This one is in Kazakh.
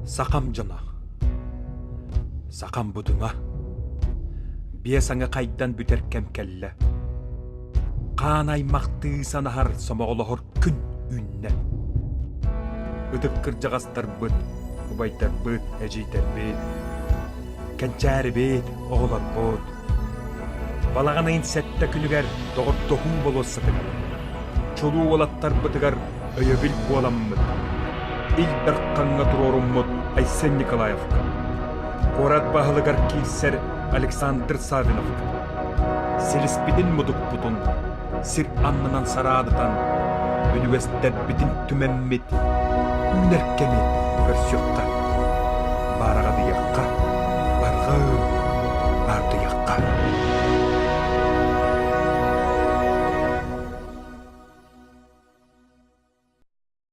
Сақам жана. Сақам будуңа. Бие саңа қайдан бүтер кәмкәллә. Қан аймақты санахар сомоғылығыр күн үнне. Үтіп кіржағастар бұд, ұбайтар бұд, әжейтар бет. Кәнчәрі бет, оғылар бұд. Балағанайын сәтті күнігер доғыр тоғу болосатығар. Чолу олаттар бұтығар өйөбіл боламмыд. Ил бір қаңға тұроруммыд Айсен Николаевка. Корат бағылығар кейсер Александр Савиновка. Селіспедін мұдық бұтын, сир аннынан сарадыдан, университет бітін түмәммет, үнеркемет көрсөкқа. Бараға дияққа, барға барды яққа.